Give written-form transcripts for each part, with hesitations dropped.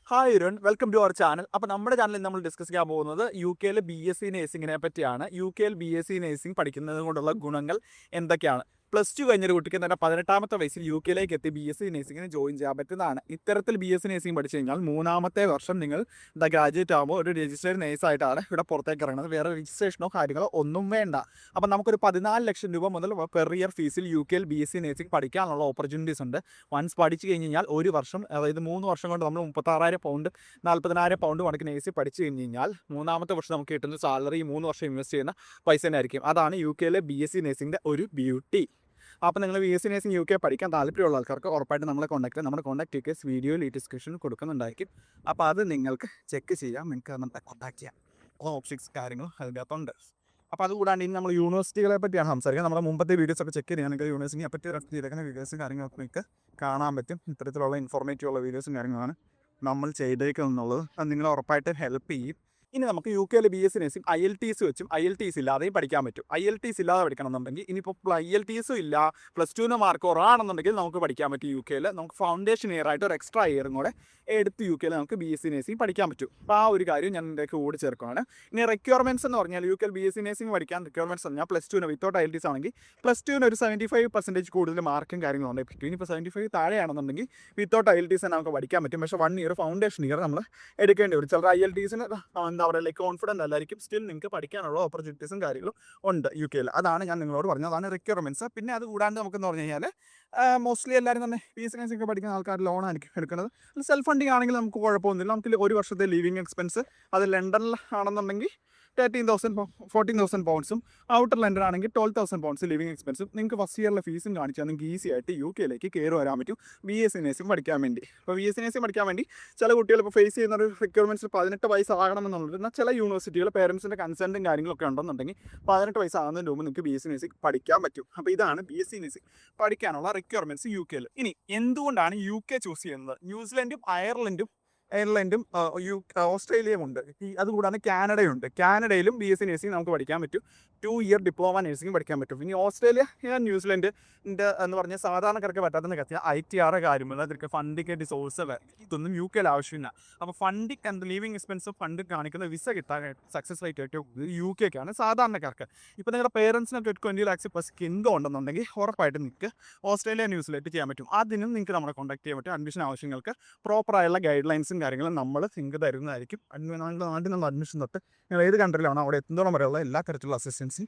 Hi everyone, welcome to our channel. അപ്പോൾ നമ്മുടെ ചാനലിൽ നമ്മൾ ഡിസ്കസ് ചെയ്യാൻ പോകുന്നത് യു കെയിൽ BSc നേഴ്സിങ്ങിനെ പറ്റിയാണ്. യു കെയിൽ BSc നേഴ്സിംഗ് പഠിക്കുന്നത് കൊണ്ടുള്ള ഗുണങ്ങൾ എന്തൊക്കെയാണ്? +2 കഴിഞ്ഞൊരു കുട്ടിക്ക് തന്നെ 18ാമത്തെ വയസ്സിൽ യു കെയിലേക്ക് എത്തി BSc നേഴ്സിങ്ങിന് ജോയിൻ ചെയ്യാൻ പറ്റുന്നതാണ്. ഇത്തരത്തിൽ BSc നേഴ്സിംഗ് പഠിച്ചു കഴിഞ്ഞാൽ 3ാമത്തെ വർഷം നിങ്ങൾ ഗ്രാജുവേറ്റ് ആകുമ്പോൾ ഒരു രജിസ്റ്റേർഡ് നേഴ്സായിട്ടാണ് ഇവിടെ പുറത്തേക്ക് ഇറങ്ങുന്നത്. വേറെ രജിസ്ട്രേഷനോ കാര്യങ്ങളോ ഒന്നും വേണ്ട. അപ്പോൾ നമുക്കൊരു 14 ലക്ഷം രൂപ മുതൽ പെർ ഇയർ ഫീസിൽ യു കെയിൽ BSc നേഴ്സിംഗ് പഠിക്കാനുള്ള ഓപ്പർച്യൂണിറ്റീസ് ഉണ്ട്. വൺസ് പഠിച്ചു കഴിഞ്ഞ് കഴിഞ്ഞാൽ ഒരു വർഷം, അതായത് 3 വർഷം കൊണ്ട് നമ്മൾ 36,000 പൗണ്ട് 40,000 പൗണ്ട് കണക്ക് നേഴ്സിംഗ് പഠിച്ചു കഴിഞ്ഞ് കഴിഞ്ഞാൽ 3ാമത്തെ വർഷം നമുക്ക് കിട്ടുന്ന സാലറി 3 വർഷം ഇൻവെസ്റ്റ് ചെയ്യുന്ന പൈസ തന്നെ ആയിരിക്കും. അതാണ് യു കെയിലെ BSc നേഴ്സിംഗിൻ്റെ ഒരു ബ്യൂട്ടി. അപ്പോൾ നിങ്ങൾ BSc നേഴ്സിംഗ് യു കെ പഠിക്കാൻ താല്പര്യമുള്ള ആൾക്കാർക്ക് ഉറപ്പായിട്ട് നമ്മളെ കോൺടാക്ട് ചെയ്യാം. നമ്മുടെ കോൺടാക്ട് ഡീറ്റെയിൽസ് വീഡിയോയിൽ ഈ ഡിസ്ക്രിപ്ഷനിൽ കൊടുക്കുന്നുണ്ടായിരിക്കും. അപ്പോൾ അത് നിങ്ങൾക്ക് ചെക്ക് ചെയ്യാം, നിങ്ങൾക്ക് നമ്മളെ കോൺടാക്ട് ചെയ്യാം. ഓപ്ഷൻസ് കാര്യങ്ങളും അതിൻ്റെ അകത്തുണ്ട്. അപ്പോൾ അതുകൂടാണ്ട് ഇനി നമ്മൾ യൂണിവേഴ്സിറ്റികളെ പറ്റിയാണ് സംസാരിക്കുക. നമ്മുടെ മുമ്പത്തെ വീഡിയോസ് ഒക്കെ ചെക്ക് ചെയ്യാൻ നിങ്ങൾക്ക് യൂണിവേഴ്സിറ്റിയെ പറ്റി ചെയ്തേക്കുന്ന വീഡിയോസും കാര്യങ്ങളൊക്കെ നിങ്ങൾക്ക് കാണാൻ പറ്റും. ഇത്തരത്തിലുള്ള ഇൻഫോർമേറ്റീവ് ഉള്ള വീഡിയോസും കാര്യങ്ങളാണ് നമ്മൾ ചെയ്തേക്കുന്നുള്ളത്. അത് നിങ്ങളെ ഉറപ്പായിട്ട് ഹെൽപ്പ് ചെയ്യും. ഇനി നമുക്ക് യു കെയിലെ BSc നേഴ്സിംഗ് IELTS വെച്ചും IELTS ഇല്ലാതെയും പഠിക്കാൻ പറ്റും. IELTS ഇല്ലാതെ പഠിക്കണം എന്നുണ്ടെങ്കിൽ ഇനിയിപ്പോൾ IELTS ഇല്ല, +2 മാർക്ക് കുറവാണെന്നുണ്ടെങ്കിൽ നമുക്ക് പഠിക്കാൻ പറ്റും. യു കെയിൽ നമുക്ക് ഫൗണ്ടേഷൻ ഇയർ ആയിട്ട് ഒരു എക്സ്ട്രാ ഇയറും കൂടെ എടുത്ത് യു കെയിൽ നമുക്ക് BSc നേഴ്സിംഗ് പഠിക്കാൻ പറ്റും. അപ്പോൾ ആ ഒരു കാര്യം ഞാൻ ഇതിലേക്ക് കൂടി ചേർക്കുകയാണ്. ഇനി റിക്വയർമെൻറ്റ്സ് എന്ന് പറഞ്ഞാൽ യു കെയിൽ BSc നേഴ്സിംഗ് പഠിക്കാൻ റിക്വയർമെൻറ്റ്സ് പറഞ്ഞാൽ +2 വിത്തൗട്ട് IELTS ആണെങ്കിൽ +2 ഒരു 75% കൂടുതൽ മാർക്കും കാര്യങ്ങളും ഉണ്ടെങ്കിൽ പറ്റും. ഇനിയിപ്പോൾ 75 താഴെയാണെന്നുണ്ടെങ്കിൽ വിത്തൗട്ട് IELTS തന്നെ നമുക്ക് പഠിക്കാൻ പറ്റും. പക്ഷേ 1 ഇയർ ഫൗണ്ടേഷൻ ഇയർ നമ്മൾ എടുക്കേണ്ടി വരും. ചിലർ IELTSന് എന്താ പറയുക, ലൈക്ക് കോൺഫിഡൻ്റ് അല്ലായിരിക്കും. സ്റ്റിൽ നിങ്ങൾക്ക് പഠിക്കാനുള്ള ഓപ്പർച്യൂണിറ്റീസും കാര്യങ്ങളും ഉണ്ട് യു കെയിൽ. അതാണ് ഞാൻ നിങ്ങളോട് പറഞ്ഞത്, അതാണ് റിക്വയർമെൻറ്റ്സ്. പിന്നെ അത് കൂടാണ്ട് നമുക്കെന്ന് പറഞ്ഞു കഴിഞ്ഞാൽ മോസ്റ്റ്ലി എല്ലാവരും തന്നെ BSc നേഴ്സിംഗ് ഒക്കെ പഠിക്കുന്ന ആൾക്കാർ ലോണായിരിക്കും എടുക്കുന്നത്. സെൽഫ് ഫണ്ടിങ് ആണെങ്കിൽ നമുക്ക് കുഴപ്പമൊന്നുമില്ല. നമുക്ക് ഒരു വർഷത്തെ ലിവിങ് എക്സ്പെൻസ് അത് ലണ്ടനിൽ ആണെന്നുണ്ടെങ്കിൽ 14,000 പൗണ്ട്സും ഔട്ടർ ലണ്ടൻ ആണെങ്കിൽ 12,000 പൗണ്ട്സ് ലിവിങ് എക്സ്പെൻസും നിങ്ങൾക്ക് ഫസ്റ്റ് ഇയറിലെ ഫീസും കാണിച്ചാൽ നിങ്ങൾക്ക് ഈസി ആയിട്ട് യു കെയിലേക്ക് കയറി വരാൻ പറ്റും BSc നേഴ്സിംഗ് പഠിക്കാൻ വേണ്ടി. അപ്പോൾ BSc നേഴ്സിംഗ് പഠിക്കാൻ വേണ്ടി ചില കുട്ടികൾ ഇപ്പോൾ ഫേസ് ചെയ്യുന്ന ഒരു റിക്വയർമെൻറ്റ്സ് 18 വയസ്സാകണമെന്നുള്ളത്. എന്നാൽ ചില യൂണിവേഴ്സിറ്റികൾ പേരൻസിൻ്റെ കൺസെൻറ്റും കാര്യങ്ങളൊക്കെ ഉണ്ടെന്നുണ്ടെങ്കിൽ 18 വയസ്സാകുന്നതിന് മുമ്പ് നിങ്ങൾക്ക് BSc നേഴ്സിംഗ് പഠിക്കാൻ പറ്റും. അപ്പോൾ ഇതാണ് BSc നേഴ്സിംഗ് പഠിക്കാനുള്ള റിക്വയർമെൻറ്റ്സ് യു കെയിൽ. ഇനി എന്തുകൊണ്ടാണ് യു കെ ചൂസ് ചെയ്യുന്നത്? ന്യൂസിലൻഡും അയർലൻഡും ഓസ്ട്രേലിയയും ഉണ്ട്. അതുകൂടാതെ കാനഡയുണ്ട്. കാനഡയിലും BSc നേഴ്സിംഗ് നമുക്ക് പഠിക്കാൻ പറ്റും. 2 ഇയർ ഡിപ്ലോമ നേഴ്സിംഗ് പഠിക്കാൻ പറ്റും. ഇനി ഓസ്ട്രേലിയ, ന്യൂസിലൻഡ് എന്ന് പറഞ്ഞാൽ സാധാരണക്കാർക്ക് പറ്റാത്തതെന്ന് കത്തിയാൽ ITR കാര്യമില്ല, അതൊക്കെ ഫണ്ടിങ് സോഴ്സ് ഇതൊന്നും യു കെയിൽ ആവശ്യമില്ല. അപ്പോൾ funding and living expense fund കാണിക്കുന്ന വിസ കിട്ടാൻ സക്സസ് റേറ്റ് ഏറ്റവും കൂടുതൽ യു കെക്കാണ് സാധാരണക്കാർക്ക്. ഇപ്പോൾ നിങ്ങളുടെ പേരൻസിനൊക്കെ 20 lakhs പ്ലസ് ഇൻകം ഉണ്ടെന്നുണ്ടെങ്കിൽ ഉറപ്പായിട്ട് നിങ്ങൾക്ക് ഓസ്ട്രേലിയ ന്യൂസിലാൻഡ് ചെയ്യാൻ പറ്റും. അതിനും നിങ്ങൾക്ക് നമ്മളെ കോൺടാക്ട് ചെയ്യാൻ പറ്റും. അഡ്മിഷൻ ആവശ്യങ്ങൾക്ക് പ്രോപ്പറായുള്ള ഗൈഡ് ലൈൻസും കാര്യങ്ങളും നമ്മൾ നിങ്ങൾക്ക് തരുന്നതായിരിക്കും. നാട്ടിൽ നിന്ന് അഡ്മിഷൻ തൊട്ട് നിങ്ങൾ ഏത് കൺട്രിയിലാണോ അവിടെ എത്തുന്നതോളം വരെയുള്ള എല്ലാ തരത്തിലുള്ള അസിസ്റ്റൻസും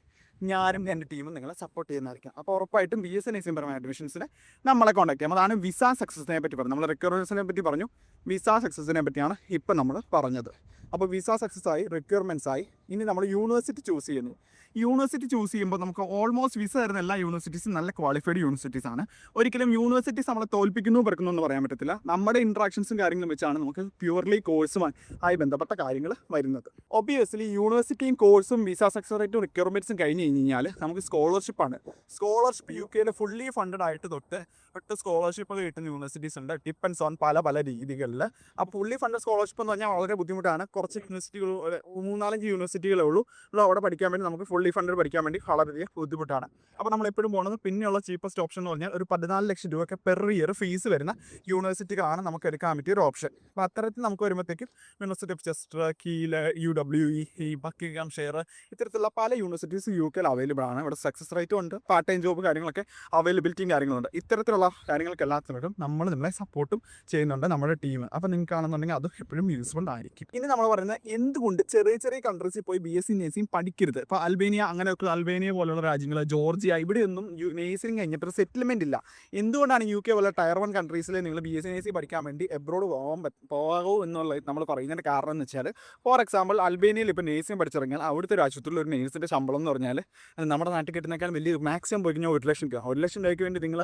ഞാനും എൻ്റെ ടീമും നിങ്ങളെ സപ്പോർട്ട് ചെയ്യുന്നതായിരിക്കും. അപ്പോൾ ഉറപ്പായിട്ടും BSc നേഴ്സിംഗ് പരമായ അഡ്മിഷൻസിന് നമ്മളെ കോൺടാക്ട് ചെയ്യാം. അതാണ് വിസ സക്സസിനെ പറ്റി പറഞ്ഞു. നമ്മൾ റിക്വയർമെൻറ്റ്സിനെ പറ്റി പറഞ്ഞു, വിസ സക്സസിനെ പറ്റിയാണ് ഇപ്പം നമ്മൾ പറഞ്ഞത്. അപ്പോൾ വിസ സക്സസ് ആയി, റിക്വയർമെൻറ്റ്സ് ആയി. ഇനി നമ്മൾ യൂണിവേഴ്സിറ്റി ചൂസ് ചെയ്യുന്നു. യൂണിവേഴ്സിറ്റി ചൂസ് ചെയ്യുമ്പോൾ നമുക്ക് ഓൾമോസ്റ്റ് വിസ തരുന്ന എല്ലാ യൂണിവേഴ്സിറ്റീസും നല്ല ക്വാളിഫൈഡ് യൂണിവേഴ്സിറ്റീസാണ്. ഒരിക്കലും യൂണിവേഴ്സിറ്റീസ് നമ്മളെ തോൽപ്പിക്കുന്നു പെറുക്കുന്നു എന്ന് പറയാൻ പറ്റത്തില്ല. നമ്മുടെ ഇൻട്രാക്ഷൻസും കാര്യങ്ങളും വെച്ചാണ് നമുക്ക് പ്യുവർലി കോഴ്സുമായി ബന്ധപ്പെട്ട കാര്യങ്ങൾ വരുന്നത്. ഒബിയസ്ലി യൂണിവേഴ്സിറ്റിയും കോഴ്സും വിസ സക്സസ് റേറ്റും റിക്വയർമെൻറ്റ്സും കഴിഞ്ഞ് കഴിഞ്ഞാൽ നമുക്ക് സ്കോളർഷിപ്പാണ്. സ്കോളർഷിപ്പ് യു കെയിൽ ഫുള്ളി ഫണ്ടഡ് ആയിട്ട് തൊട്ട് സ്കോളർഷിപ്പ് കിട്ടുന്ന യൂണിവേഴ്സിറ്റീസ് ഉണ്ട്. ഡിപ്പെൻസ് ഓൺ പല രീതികളിൽ. അപ്പോൾ ഫുള്ളി ഫണ്ടഡ് സ്കോളർഷിപ്പ് എന്ന് പറഞ്ഞാൽ വളരെ ബുദ്ധിമുട്ടാണ്. കുറച്ച് യൂണിവേഴ്സിറ്റികൾ, 3-4 യൂണിവേഴ്സിറ്റികളേ ഉള്ളൂ അവിടെ പഠിക്കാൻ വേണ്ടി. നമുക്ക് ഫുള്ളി ഫണ്ടഡ് പഠിക്കാൻ വേണ്ടി വളരെയധികം ബുദ്ധിമുട്ടാണ്. അപ്പോൾ നമ്മൾ എപ്പോഴും പോകുന്നത് പിന്നെയുള്ള ചീപ്പസ്റ്റ് ഓപ്ഷൻ എന്ന് പറഞ്ഞാൽ ഒരു 14 ലക്ഷം രൂപയൊക്കെ പെർ ഇയർ ഫീസ് വരുന്ന യൂണിവേഴ്സിറ്റികളാണ് നമുക്ക് എടുക്കാൻ പറ്റിയ ഒരു ഓപ്ഷൻ. അപ്പോൾ അത്തരത്തിൽ നമുക്ക് വരുമ്പോഴത്തേക്കും university of Chester, keel, UWE, ബക്കിംഗ്ഹാംഷെയർ, ഇത്തരത്തിലുള്ള പല യൂണിവേഴ്സിറ്റീസ് യു കെയിൽ അവൈലബിൾ ആണ്. ഇവിടെ സക്സസ് റേറ്റും ഉണ്ട്, പാർട്ട് ടൈം ജോബ് കാര്യങ്ങളൊക്കെ അവൈലബിലിറ്റിയും കാര്യങ്ങളുണ്ട്. ഇത്തരത്തിലുള്ള കാര്യങ്ങൾക്ക് എല്ലാത്തിനും നമ്മൾ നിങ്ങളെ സപ്പോർട്ടും ചെയ്യുന്നുണ്ട് നമ്മുടെ ടീം. അപ്പോൾ നിങ്ങൾക്ക് ആണെന്നുണ്ടെങ്കിൽ അത് എപ്പോഴും യൂസ്ഫുൾ ആയിരിക്കും. ഇനി നമ്മൾ പറയുന്നത് എന്തുകൊണ്ട് ചെറിയ കൺട്രീസിൽ പോയി BSc നേഴ്സിംഗ് പഠിക്കരുത്. ഇപ്പോൾ അൽബേനിയ, അങ്ങനെയൊക്കെ അൽബേനിയ പോലുള്ള രാജ്യങ്ങൾ, ജോർജിയ, ഇവിടെയൊന്നും നേഴ്സിംഗ് കഴിഞ്ഞിട്ട് സെറ്റിൽമെൻറ്റ് ഇല്ല. എന്തുകൊണ്ടാണ് യു കെ പോലെ ടയർ 1 കൺട്രീസിൽ നിങ്ങൾ BSc നേഴ്സിംഗ് പഠിക്കാൻ വേണ്ടി എബ്രോഡ് പോകാവൂ എന്നുള്ളത് നമ്മൾ പറയുന്നതിൻ്റെ കാരണം എന്ന് വെച്ചാൽ, ഫോർ എക്സാമ്പിൾ അൽബേനിയയിൽ ഇപ്പോൾ നേഴ്സിംഗ് പഠിച്ചിറങ്ങിയാൽ അവിടുത്തെ ഒരു ആശുപത്രിയിൽ ഒരു നേഴ്സിൻ്റെ ശമ്പളം എന്ന് പറഞ്ഞാൽ നമ്മുടെ നാട്ടിൽ കിട്ടുന്നേക്കാൾ വലിയ മാക്സിമം പോയി കഴിഞ്ഞാൽ 1 ലക്ഷം രൂപ. 1 ലക്ഷം രൂപയ്ക്ക് വേണ്ടി നിങ്ങൾ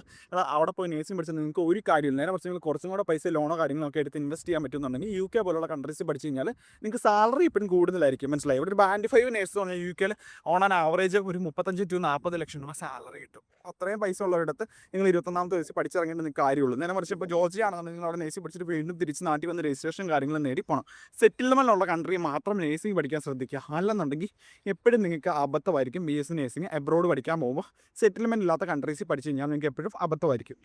അവിടെ പോയി നേഴ്സിംഗ് പഠിച്ചാൽ നിങ്ങൾക്ക് ഒരു കാര്യമില്ല. നേരെ കുറച്ച് നിങ്ങൾ കുറച്ചും കൂടെ പൈസ ലോണോ കാര്യങ്ങളൊക്കെ എടുത്ത് ഇൻവെസ്റ്റ് ചെയ്യാൻ പറ്റുന്നുണ്ടെങ്കിൽ യു കെ പോലുള്ള കൺട്രീസിൽ പഠിച്ചു കഴിഞ്ഞാൽ നിങ്ങൾക്ക് സാലറി ഇപ്പോഴും കൂടുതലായിരിക്കും. മനസ്സിലായി? ഇവിടെ ഒരു ബാൻഡ് 5 നേഴ്സ് എന്ന് പറഞ്ഞാൽ യു കെയിൽ ഓൺ ആൻ ആവറേജ് ഒരു 35 to 40 ലക്ഷം രൂപ സാലറി കിട്ടും. അത്രയും പൈസ ഉള്ളവരിടത്ത് നിങ്ങൾ 21ാമത്തെ വയസ്സിൽ പഠിച്ചിറങ്ങേണ്ട നിങ്ങൾക്ക് കാര്യമുള്ളൂ. നേരെ മറിച്ച് ഇപ്പോൾ ജോർജിയ ആണെന്നുണ്ടെങ്കിൽ നിങ്ങൾ അവിടെ നേഴ്സിംഗ് പഠിച്ചിട്ട് വീണ്ടും തിരിച്ച് നാട്ടിൽ വന്ന് രജിസ്ട്രേഷൻ കാര്യങ്ങൾ നേടി പോകണം. സെറ്റിൽമെൻറ്റുള്ള കൺട്രി മാത്രം നേഴ്സിംഗ് പഠിക്കാൻ ശ്രദ്ധിക്കുക. അല്ലെന്നുണ്ടെങ്കിൽ എപ്പോഴും നിങ്ങൾക്ക് അബദ്ധമായിരിക്കും. BSc നേഴ്സിംഗ് എബ്രോഡ് പഠിക്കാൻ പോകുമ്പോൾ സെറ്റിൽമെൻറ്റ് ഇല്ലാത്ത കൺട്രീസിൽ പഠിച്ചു കഴിഞ്ഞാൽ നിങ്ങൾക്ക് എപ്പോഴും അബദ്ധമായിരിക്കും.